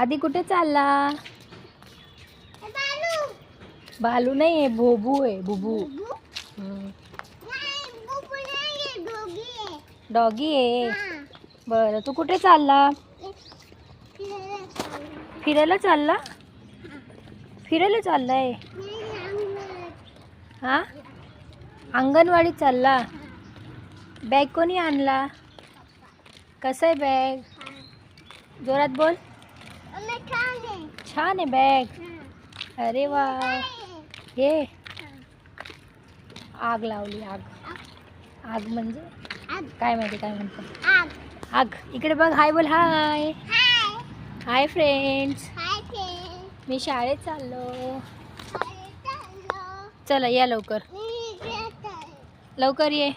आधी कुठे चालला? भालू नाही आहे, भोबू आहे. भुबू. डॉगी आहे. बरं, तू कुठे चालला? फिरायला चालला? फिरायला चाललाय? हा, अंगणवाडीत चालला. बॅग कोणी आणला? कसं आहे बॅग? जोरात बोल. छान आहे बॅग. अरे वा. हे आग लावली. आग. आग म्हणजे काय माहिती काय म्हणतात? आग. इकडे बघ. हाय बोल. हाय हाय फ्रेंड्स. मी शाळेत चाललो. चला या लवकर. लवकर ये.